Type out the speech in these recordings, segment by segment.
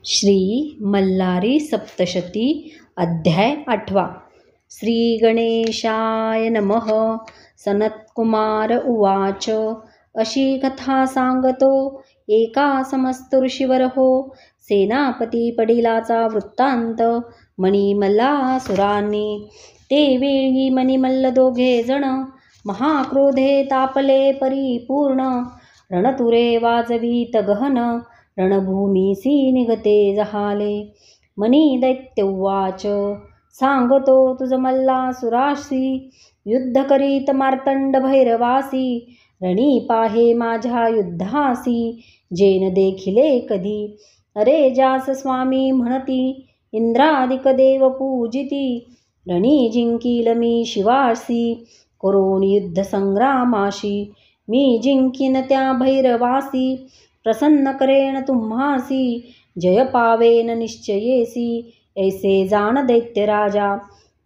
श्री मल्हारी सप्तशती अध्याय 8. श्री गणेशाय नमः. सनत्कुमार उवाच. अशी कथा सांगतो एका समस्त ऋषीवरहो. सेनापती पडिलाचा वृत्तांत. मणिमल्लासुरांनी ते वेळी मणिमल्ल दोघे जण महाक्रोधे तापले परिपूर्ण. रणतुरे वाजवीत गहन रणभूमीसी निघते जहाले. मनी दैत्य उवाच. सांगतो तुझ मल्लासुराशी युद्ध करीत मार्तंड भैरवासी. रणी पाहे माझ्या युद्धासी जेन देखिले कधी. अरे जास स्वामी म्हणती इंद्रादिक देव पूजिती. रणी जिंकील मी शिवासी करोन युद्ध संग्रामाशी. मी जिंकीन त्या भैरवासी प्रसन्न करेन तुम्हासी. जय पावेन निश्चयेसी ऐसे जाण दैत्य राजा.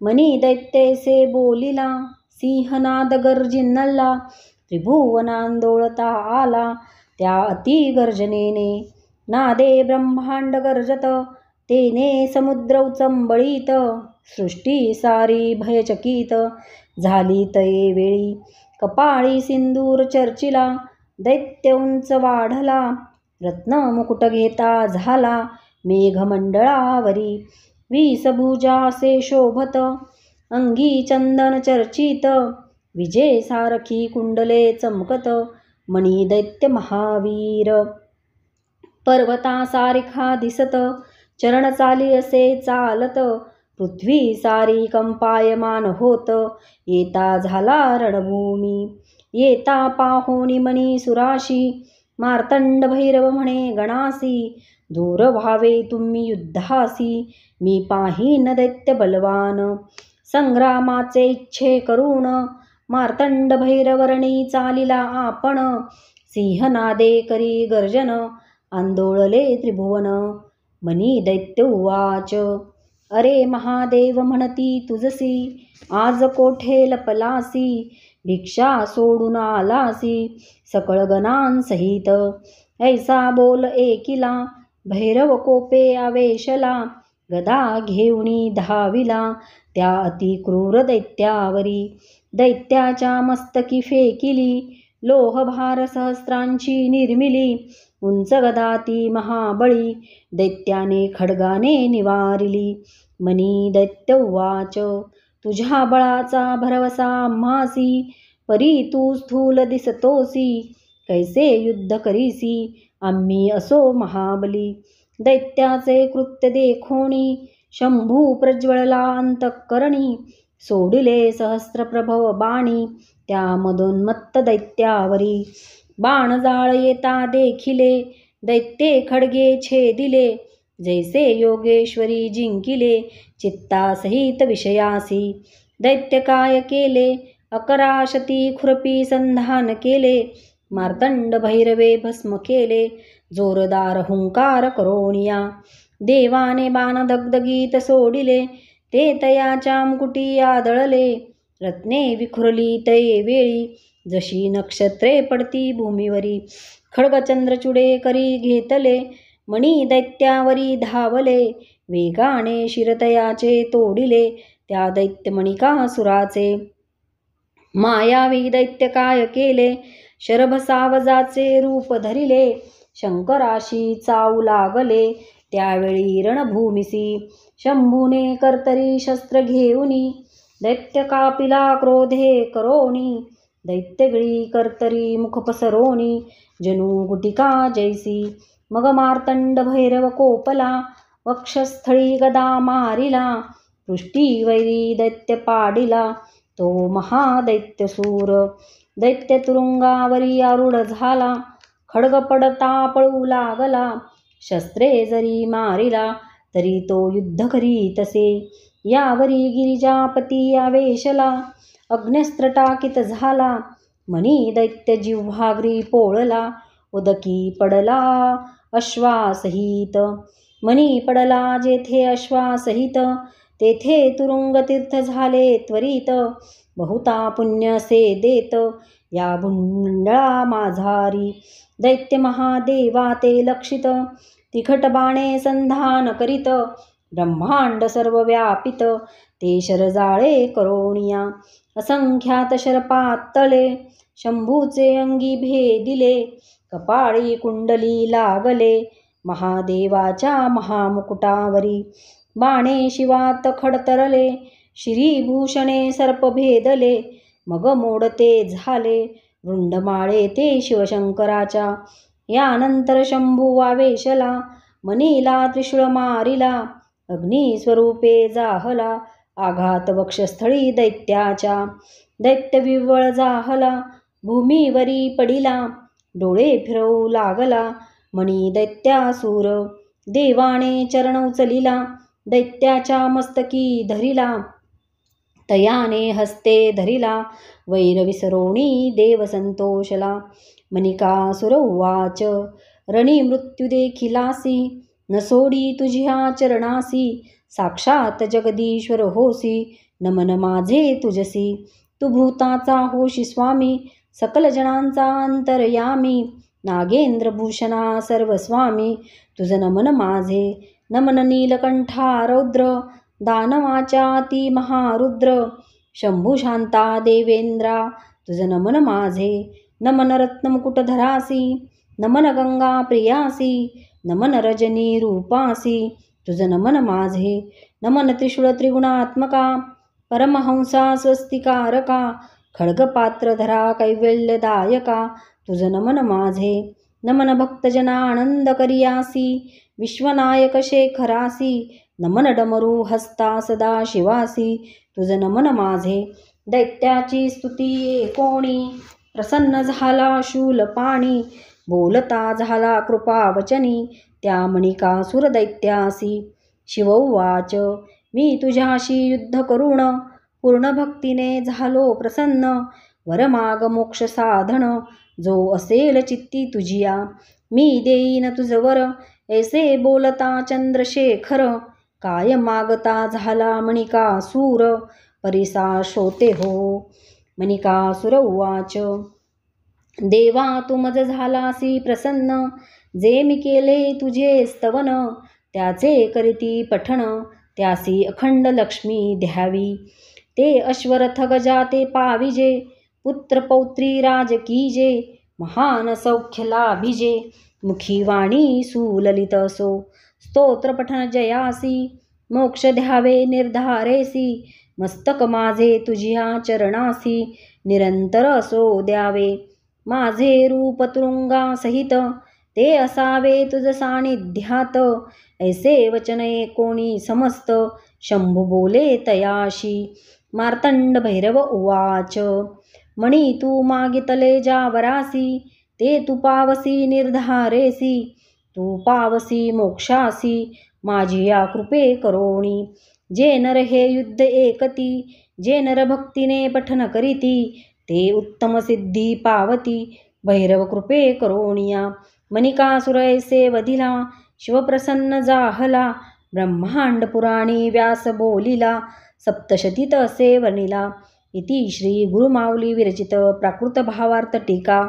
मनी दैत्यैसे बोलिला सिंहनाद गर्जिनला. त्रिभुवनांदोळता आला त्या अति गर्जनेने. नादे ब्रह्मांड गर्जत तेने समुद्र उचंबळीत. सृष्टी सारी भयचकित झाली तये वेळी. कपाळी सिंदूर चर्चिला दैत्य उंच वाढला. रत्न मुकुट घेता झाला मेघमंडळावरी. 20 भुजासे शोभत अंगी चंदन चर्चित. विजय सारखी कुंडले चमकत मणी दैत्य महावीर. पर्वता सारिखा दिसत चरण चाली असे चालत. पृथ्वी सारी कंपायमान होत येता झाला रणभूमी. येता पाहोनी मणी सुराशी मार्तंड भैरव म्हणे गणासी. दूर व्हावे तुम्ही युद्धासी मी पाहीन दैत्य बलवान. संग्रामाचे इच्छे करून मार्तंड भैरवरणी चालिला आपण. सिंहनादे करी गर्जन आंदोळले त्रिभुवन. मनी दैत्य उवाच. अरे महादेव म्हणती तुझसी आज कोठे लपलासी. भिक्षा सोडून आलासी सकळ गणांसहित. ऐसा बोल ऐकिला भैरव कोपे आवेशला. गदा घेऊनी धाविला त्या अति क्रूर दैत्यावरी. दैत्याच्या मस्तकी फेकिली लोहभार सहस्रांची निर्मिली. उंच गदा ती महाबळी दैत्याने खड्गाने निवारिली. मनी दैत्य उवाच. तुझ्या बळाचा भरवसा आम्हासी परी तू स्थूल दिसतोसी. कैसे युद्ध करीसी आम्ही असो महाबली. दैत्याचे कृत्य देखोनी शंभू प्रज्वळला अंतःकरणी. सोडिले सहस्रप्रभव बाणी त्या मदोन्मत्त दैत्यावरी. बाणजाळ येता देखिले दैत्ये खड्गे छेदिले. जैसे योगेश्वरी जिंकिले चित्तासहित विषयासी. दैत्य काय केले 11 शती खुरपी संधान केले. मार्तंड भैरवे भस्म केले जोरदार हुंकार करोनिया. देवाने बाण दगदगीत सोडिले ते तयाच्या मुकुटी आदळले. रत्ने विखुरली तये वेळी जशी नक्षत्रे पडती भूमीवरी. खड्गचंद्रचूडे करी घेतले मणी दैत्यावरी धावले. वेगाने शिरतयाचे तोडिले त्या दैत्यमणिकासुराचे. मायावी दैत्य काय केले शरभ सावजाचे रूप धरिले. शंकराशी चावू लागले त्यावेळी रणभूमिसी. शंभूने कर्तरी शस्त्र घेऊनी दैत्य कापिला क्रोधे करोनी. दैत्यगिळी कर्तरी मुख पसरोनी जणू गुटिका जैसी. मग मार्तंड भैरव कोपला वक्षस्थळी गदा मारिला. पृष्ठीवैरी दैत्य पाडिला तो महादैत्यसूर. दैत्य तुरुंगावरी आरूढ झाला खड्ग पडता पळू लागला. शस्त्रे जरी मारिला तरी तो युद्ध करीतसे. यावरी गिरिजापती आवेशला अग्न्यस्त्र टाकीत झाला. मणी दैत्य जिव्हाग्री पोळला उदकी पडला अश्वासहित. मणी पडला जेथे अश्वासहित तेथे तुरुंग तीर्थ झाले त्वरित. बहुता पुण्य असे देत या भुंडळा माझारी. दैत्य महादेवा ते लक्षित तिखट बाणे संधान करीत. ब्रह्मांड सर्व व्यापित ते शरजाळे करोनिया. असंख्यात शरपातळे शंभूचे अंगी भेदिले. कपाळी कुंडली लागले महादेवाच्या महामुकुटावरी. बाणे शिवात खडतरले श्रीभूषणे सर्प भेदले. मग मोडते झाले रुंडमाळे ते शिवशंकराच्या. यानंतर शंभू आवेशला मनीला त्रिशूळ मारिला. अग्निस्वरूपे जाहला आघात वक्षस्थळी दैत्याच्या. दैत्य विव्वळ जाहला भूमीवरी पडिला. डोळे फिरवू लागला मणी दैत्यासूर. देवाने चरण उचलिला दैत्याच्या मस्तकी धरिला. तयाने हस्ते धरिला वैर विसरोणी देव संतोषला. मणिकासुर उवाच रणी मृत्यू देखिलासी. न सोडी तुझ्या चरणासी. साक्षात जगदीश्वर होसी नमन माझे तुझसी. तू भूताचा होशी स्वामी सकल जनांचा अंतर्यामी. नागेंद्र भूषणा सर्वस्वामी तुझ नमन माझे. नमन नीलकंठा रौद्र दानवाच्या ती महारुद्र. शंभू शांता देवेंद्रा तुझ नमन माझे. नमन रत्नमुकुटधरासी. नमन गंगा प्रियासी. नमन रजनी रूपासी तुझ नमन माझे. नमन त्रिशूळ त्रिगुणात्मका परमहंसा स्वस्तिकारका. खड्गपात्रधरा कैवल्यदायका तुझ नमन माझे. नमन भक्तजना आनंद करियासी. विश्वनायक शेखरासी. नमन डमरू हस्ता सदा शिवासी तुझ नमन माझे. दैत्याची स्तुती कोणी प्रसन्न झाला शूलपाणी. बोलता झाला कृपावचनी त्या मणिकासुर दैत्यासी. शिव उवाच मी तुझ्याशी युद्ध करून पूर्ण भक्तीने झालो प्रसन्न. वरमाग मोक्ष साधन जो असेल चित्ती तुझिया. मी देईन तुझ वर ऐसे बोलता चंद्रशेखर. काय मागता झाला मणिकासूर परिसा श्रोते हो. मणिकासूर उवाच देवा तू मज झालासी प्रसन्न. जे मी केले तुझे स्तवन त्याचे करीती पठण. त्यासी अखंड लक्ष्मी द्यावी. ते अश्वरथ गजा ते पाविजे. पुत्र पौत्री राजकीजे. महान सौख्य लाभिजे. मुखी वाणी सुललित असो. स्तोत्र पठन जयासी. मोक्ष द्यावे निर्धारेसी. मस्तक माझे तुझ्या चरणासी. निरंतर असो द्यावे. माझे रूप तुरुंगा सहित ते असावे तुझ सानिध्यात. ऐसे वचने कोणी समस्त शंभू बोले तयाशी. मार्तंड भैरव उवाच मणी तू मागितले जावरासी. ते तू पावसी निर्धारेसी. तू पावसी मोक्षासी माझी या कृपे करोणी. जे नर हे युद्ध एकती. जे नर भक्तीने पठन करीती. ते उत्तम सिद्धी पावती भैरव कृपे करोणिया. मणिकासुर ऐसे वधिला शिवप्रसन्न जाहला. ब्रह्मांड पुराणी व्यास बोलिला. सप्तशतीत असे वर्णिला. इति श्री गुरुमाऊली विरचित प्राकृत भावार्थ टीका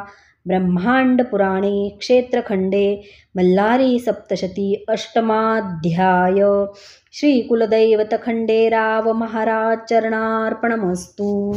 ब्रह्मांड पुराणे क्षेत्रखंडे मल्लारी सप्तशती अष्टमाध्याय. श्री कुलदैवत खंडेराव महाराज चरणार्पणमस्तु.